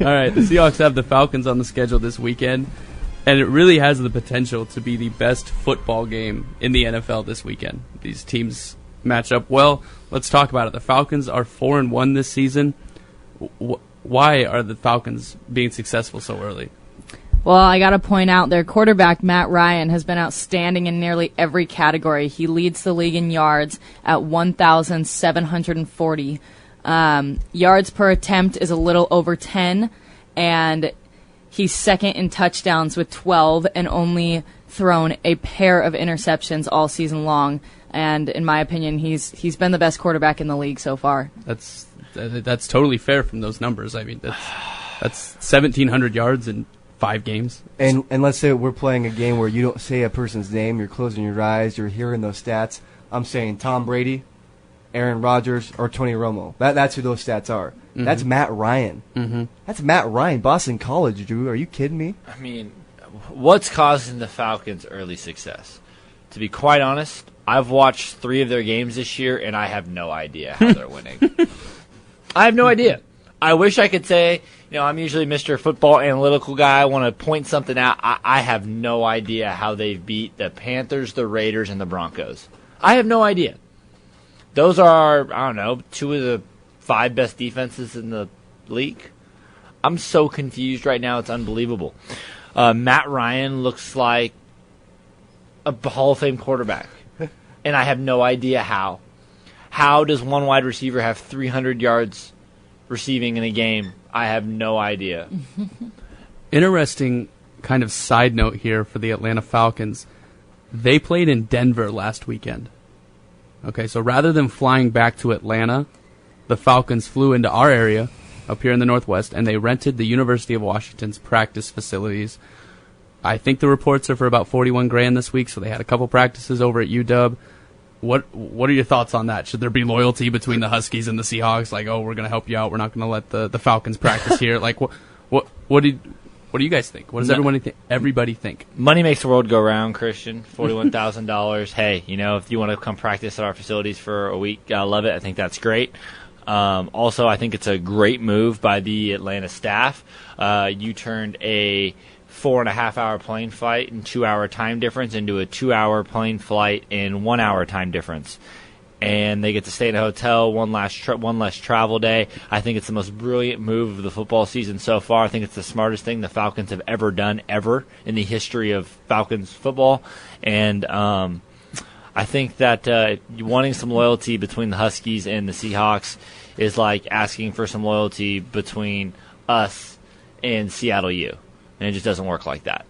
All right, the Seahawks have the Falcons on the schedule this weekend, and it really has the potential to be the best football game in the NFL this weekend. These teams match up well. Let's talk about it. The Falcons are 4-1 this season. Why are the Falcons being successful so early? Well, I got to point out their quarterback, Matt Ryan, has been outstanding in nearly every category. He leads the league in yards at 1,740. Yards per attempt is a little over 10, and he's second in touchdowns with 12 and only thrown a pair of interceptions all season long. And in my opinion, he's been the best quarterback in the league so far. That's totally fair from those numbers. I mean, that's 1,700 yards in 5 games. And let's say we're playing a game where you don't say a person's name, you're closing your eyes, you're hearing those stats. I'm saying Tom Brady, Aaron Rodgers, or Tony Romo. That's who those stats are. Mm-hmm. That's Matt Ryan. Mm-hmm. That's Matt Ryan, Boston College, Drew. Are you kidding me? I mean, what's causing the Falcons' early success? To be quite honest, I've watched 3 of their games this year, and I have no idea how they're winning. I have no idea. I wish I could say, I'm usually Mr. Football Analytical guy. I want to point something out. I have no idea how they've beat the Panthers, the Raiders, and the Broncos. I have no idea. Those are, 2 of the 5 best defenses in the league. I'm so confused right now. It's unbelievable. Matt Ryan looks like a Hall of Fame quarterback, and I have no idea how. How does one wide receiver have 300 yards receiving in a game? I have no idea. Interesting kind of side note here for the Atlanta Falcons. They played in Denver last weekend. Okay, so rather than flying back to Atlanta, the Falcons flew into our area up here in the Northwest, and they rented the University of Washington's practice facilities. I think the reports are for about $41,000 this week, so they had a couple practices over at UW. What are your thoughts on that? Should there be loyalty between the Huskies and the Seahawks? Like, we're going to help you out. We're not going to let the Falcons practice here. Like, what do you guys think? What does everybody think? Money makes the world go round, Christian. $41,000. Hey, if you want to come practice at our facilities for a week, I love it. I think that's great. Also, I think it's a great move by the Atlanta staff. You turned a 4.5-hour plane flight and 2-hour time difference into a 2-hour plane flight and 1-hour time difference, and they get to stay in a hotel one less travel day. I think it's the most brilliant move of the football season so far. I think it's the smartest thing the Falcons have ever done in the history of Falcons football, and I think that wanting some loyalty between the Huskies and the Seahawks is like asking for some loyalty between us and Seattle U. And it just doesn't work like that.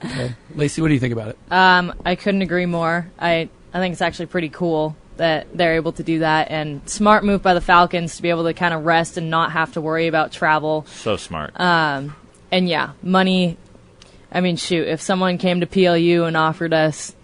Okay. Lacey, what do you think about it? I couldn't agree more. I think it's actually pretty cool that they're able to do that, and smart move by the Falcons to be able to kind of rest and not have to worry about travel. So smart. And yeah, money. I mean, shoot, if someone came to PLU and offered us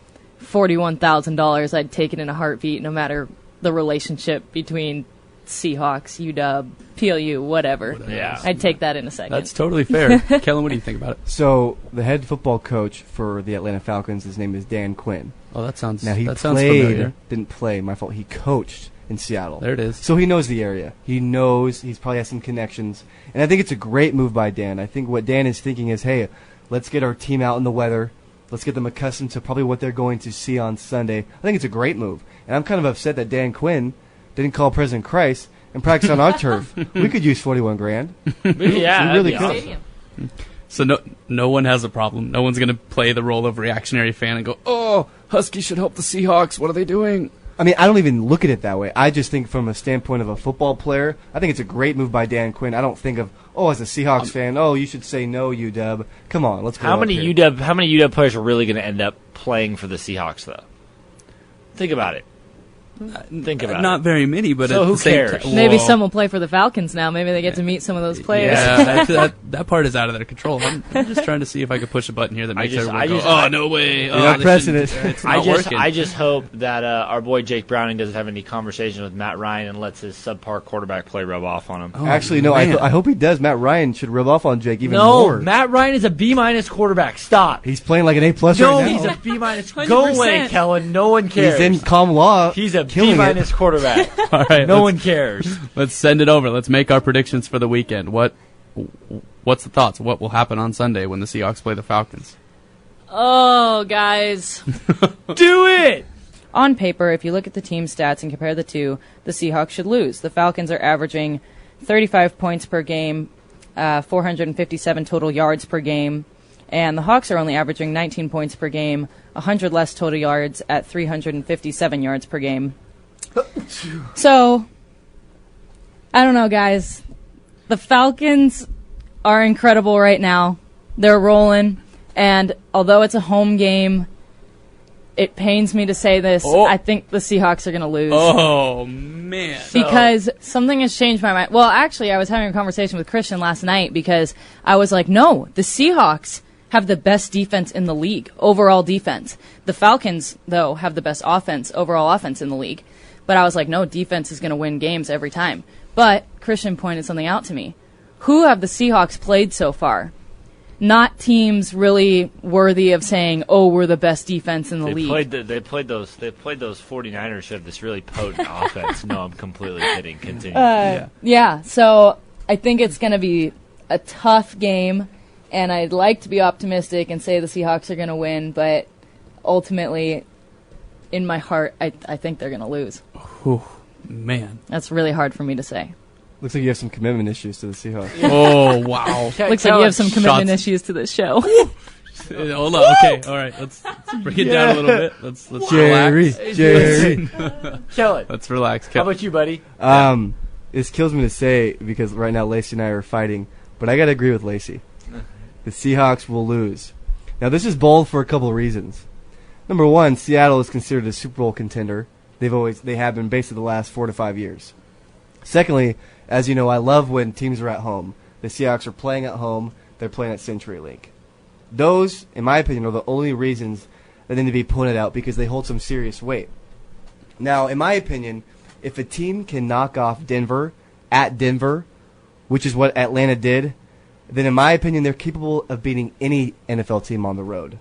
$41,000, I'd take it in a heartbeat, no matter the relationship between Seahawks, UW, PLU, whatever. Yeah. I'd take that in a second. That's totally fair. Kellen, what do you think about it? So the head football coach for the Atlanta Falcons, his name is Dan Quinn. Oh, that sounds sounds familiar. Didn't play, my fault. He coached in Seattle. There it is. So he knows the area. He knows. He's probably has some connections. And I think it's a great move by Dan. I think what Dan is thinking is, hey, let's get our team out in the weather. Let's get them accustomed to probably what they're going to see on Sunday. I think it's a great move. And I'm kind of upset that Dan Quinn didn't call President Christ and practice on our turf. We could use $41,000. Yeah, we really could. awesome. So no one has a problem. No one's going to play the role of reactionary fan and go, "Oh, Huskies should help the Seahawks. What are they doing?" I mean, I don't even look at it that way. I just think from a standpoint of a football player, I think it's a great move by Dan Quinn. I don't think of, as a Seahawks fan, you should say no, UW. Come on, let's go. How many UW players are really going to end up playing for the Seahawks, though? Think about it. Not very many, but so at who the same cares? Maybe some will play for the Falcons now. Maybe they get to meet some of those players. Yeah, that part is out of their control. I'm just trying to see if I could push a button here that makes everyone go, no way. You're not pressing it. It's not working. I just hope that our boy Jake Browning doesn't have any conversation with Matt Ryan and lets his subpar quarterback play rub off on him. Actually, no, I hope he does. Matt Ryan should rub off on Jake even more. No, Matt Ryan is a B- quarterback. Stop. He's playing like an A+ right No, now. he's a B-. Go away, Kellen. No one cares. He's in calm law. He's a killing B- it. quarterback. All right, no one cares. Let's send it over. Let's make our predictions for the weekend. What What's the thoughts? What will happen on Sunday when the Seahawks play the Falcons? Oh, guys. Do it! On paper, if you look at the team stats and compare the two, the Seahawks should lose. The Falcons are averaging 35 points per game, 457 total yards per game, and the Hawks are only averaging 19 points per game, 100 less total yards at 357 yards per game. So, I don't know, guys. The Falcons are incredible right now. They're rolling, and although it's a home game, it pains me to say this. I think the Seahawks are going to lose. Oh, man. Because something has changed my mind. Well, actually, I was having a conversation with Christian last night because I was like, no, the Seahawks have the best defense in the league, overall defense. The Falcons, though, have the best offense, overall offense in the league. But I was like, no, defense is going to win games every time. But Christian pointed something out to me. Who have the Seahawks played so far? Not teams really worthy of saying, "Oh, we're the best defense in the league." They played those 49ers who have this really potent offense. No, I'm completely kidding. Continue. Yeah, so I think it's going to be a tough game, and I'd like to be optimistic and say the Seahawks are going to win, but ultimately, in my heart, I think they're going to lose. Oh, man. That's really hard for me to say. Looks like you have some commitment issues to the Seahawks. Oh, wow. Looks like you have some commitment issues to this show. Hold on. Okay. All right. Let's bring it down a little bit. Let's relax. Jerry. Kill it. Let's relax. How about you, buddy? This kills me to say because right now Lacey and I are fighting, but I got to agree with Lacey. The Seahawks will lose. Now, this is bold for a couple of reasons. Number one, Seattle is considered a Super Bowl contender. They have been basically the last 4 to 5 years. Secondly, as you know, I love when teams are at home. The Seahawks are playing at home. They're playing at CenturyLink. Those, in my opinion, are the only reasons that need to be pointed out because they hold some serious weight. Now, in my opinion, if a team can knock off Denver at Denver, which is what Atlanta did, then in my opinion, they're capable of beating any NFL team on the road.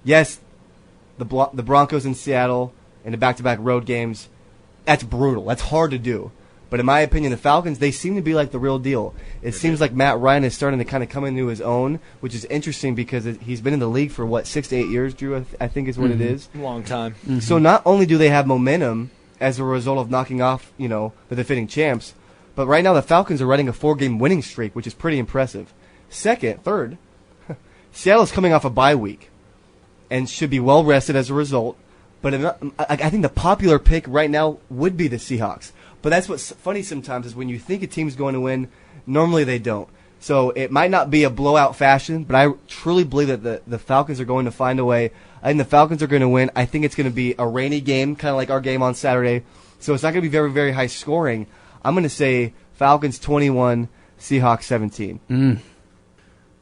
Yes, the Broncos in Seattle and the back-to-back road games, that's brutal. That's hard to do. But in my opinion, the Falcons, they seem to be like the real deal. It seems like Matt Ryan is starting to kind of come into his own, which is interesting because he's been in the league for, 6 to 8 years, Drew, I think is what it is. Long time. Mm-hmm. So not only do they have momentum as a result of knocking off, the defending champs, but right now the Falcons are running a 4-game winning streak, which is pretty impressive. Third, Seattle's coming off a bye week and should be well rested as a result. But I think the popular pick right now would be the Seahawks. But that's what's funny sometimes is when you think a team's going to win, normally they don't. So it might not be a blowout fashion, but I truly believe that the Falcons are going to find a way. I think the Falcons are going to win. I think it's going to be a rainy game, kind of like our game on Saturday. So it's not going to be very, very high scoring. I'm going to say Falcons 21, Seahawks 17.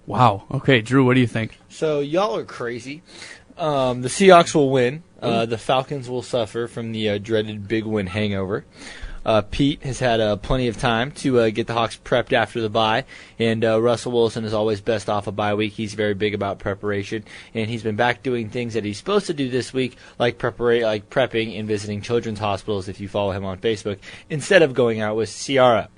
Wow. Okay, Drew, what do you think? So y'all are crazy. The Seahawks will win. The Falcons will suffer from the dreaded big win hangover. Pete has had plenty of time to get the Hawks prepped after the bye, and Russell Wilson is always best off a bye week. He's very big about preparation, and he's been back doing things that he's supposed to do this week, like prepping and visiting children's hospitals if you follow him on Facebook, instead of going out with Ciara.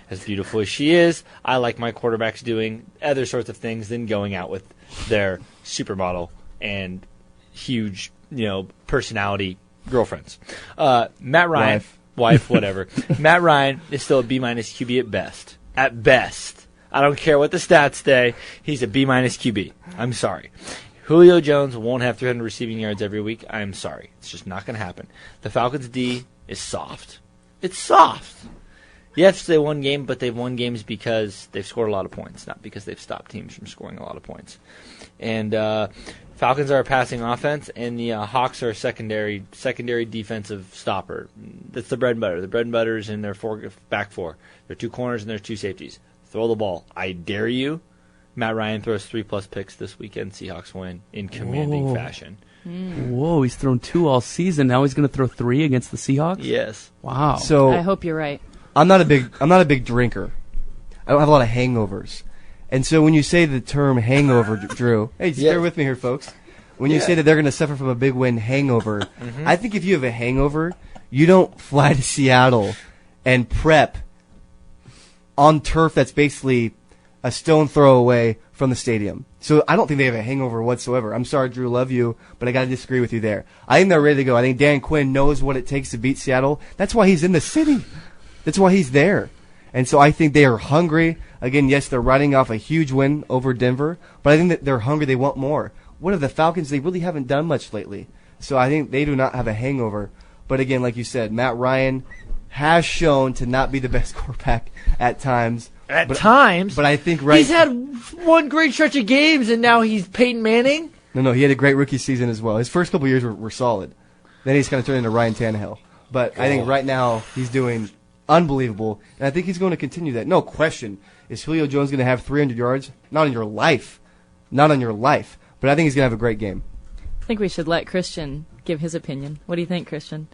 As beautiful as she is, I like my quarterbacks doing other sorts of things than going out with their supermodel and huge, personality girlfriends. Matt Ryan... Wife, whatever. Matt Ryan is still a B- QB at best. At best. I don't care what the stats say. He's a B- QB. I'm sorry. Julio Jones won't have 300 receiving yards every week. I'm sorry. It's just not going to happen. The Falcons' D is soft. It's soft. Yes, they won games, but they've won games because they've scored a lot of points, not because they've stopped teams from scoring a lot of points. And Falcons are a passing offense, and the Hawks are a secondary defensive stopper. That's the bread and butter. The bread and butter is in their back four. There are 2 corners and there's 2 safeties. Throw the ball. I dare you. Matt Ryan throws 3+ picks this weekend. Seahawks win in commanding fashion. Whoa, he's thrown 2 all season. Now he's going to throw 3 against the Seahawks? Yes. Wow. So I hope you're right. I'm not a big drinker. I don't have a lot of hangovers. And so when you say the term hangover, Drew, hey, just bear with me here, folks. When you say that they're going to suffer from a big win hangover, I think if you have a hangover, you don't fly to Seattle and prep on turf that's basically a stone throw away from the stadium. So I don't think they have a hangover whatsoever. I'm sorry, Drew, love you, but I got to disagree with you there. I think they're ready to go. I think Dan Quinn knows what it takes to beat Seattle. That's why he's in the city. That's why he's there. And so I think they are hungry. Again, yes, they're riding off a huge win over Denver, but I think that they're hungry. They want more. What are the Falcons? They really haven't done much lately. So I think they do not have a hangover. But again, like you said, Matt Ryan has shown to not be the best quarterback at times. At times? But I think He's had one great stretch of games, and now he's Peyton Manning? No, he had a great rookie season as well. His first couple years were solid. Then he's kind of turned into Ryan Tannehill. But I think right now he's doing unbelievable, and I think he's going to continue that. No question. Is Julio Jones going to have 300 yards? Not in your life. Not on your life. But I think he's going to have a great game. I think we should let Christian give his opinion. What do you think, Christian?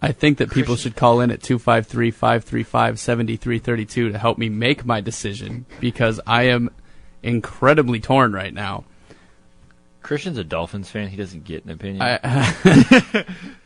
I think that people should call in at 253-535-7332 to help me make my decision because I am incredibly torn right now. Christian's a Dolphins fan. He doesn't get an opinion.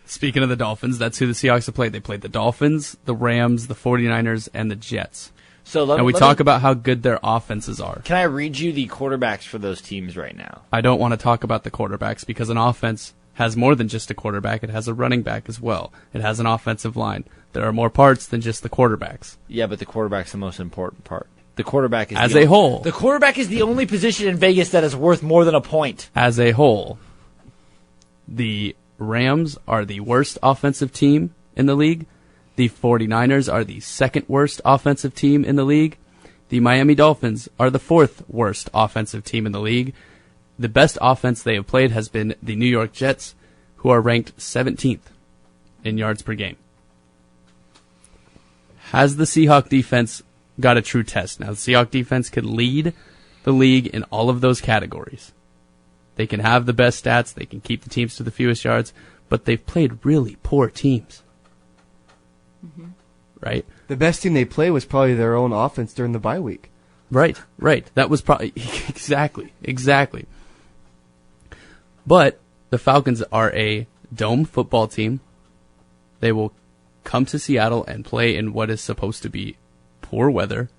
Speaking of the Dolphins, that's who the Seahawks have played. They played the Dolphins, the Rams, the 49ers, and the Jets. And we talk about how good their offenses are. Can I read you the quarterbacks for those teams right now? I don't want to talk about the quarterbacks because an offense has more than just a quarterback. It has a running back as well. It has an offensive line. There are more parts than just the quarterbacks. Yeah, but the quarterback's the most important part. The quarterback is as a whole. The quarterback is the only position in Vegas that is worth more than a point. As a whole, the Rams are the worst offensive team in the league. The 49ers are the second worst offensive team in the league. The Miami Dolphins are the fourth worst offensive team in the league. The best offense they have played has been the New York Jets, who are ranked 17th in yards per game. Has the Seahawks defense got a true test? Now, the Seahawks defense can lead the league in all of those categories. They can have the best stats. They can keep the teams to the fewest yards, but they've played really poor teams. Mm-hmm. Right? The best team they played was probably their own offense during the bye week. Right. That was probably exactly. But the Falcons are a dome football team. They will come to Seattle and play in what is supposed to be poor weather.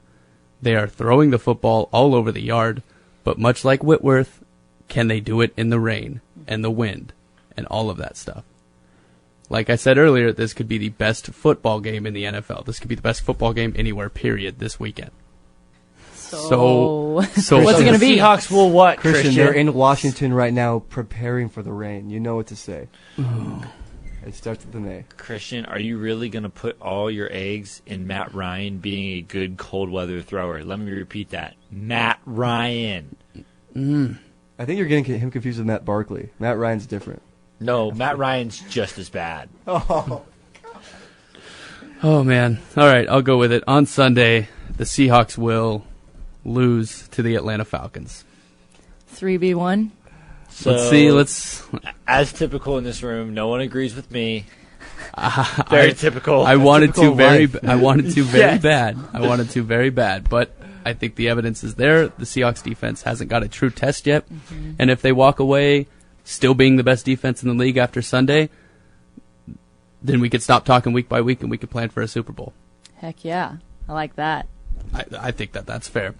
They are throwing the football all over the yard, but much like Whitworth, can they do it in the rain and the wind and all of that stuff? Like I said earlier, this could be the best football game in the NFL. This could be the best football game anywhere, period, this weekend. So what's it going to be? Seahawks will what, Christian? They're in Washington right now preparing for the rain. You know what to say. It starts with an A. Christian, are you really going to put all your eggs in Matt Ryan being a good cold weather thrower? Let me repeat that. Matt Ryan. I think you're getting him confused with Matt Barkley. Matt Ryan's different. No, Matt Ryan's just as bad. Oh, man. All right, I'll go with it. On Sunday, the Seahawks will lose to the Atlanta Falcons. 3v1. So, as typical in this room, no one agrees with me. Very typical. I wanted to very bad. I wanted Yes. to very bad, but I think the evidence is there. The Seahawks defense hasn't got a true test yet. Mm-hmm. And if they walk away still being the best defense in the league after Sunday, then we could stop talking week by week and we could plan for a Super Bowl. Heck yeah. I like that. I think that's fair.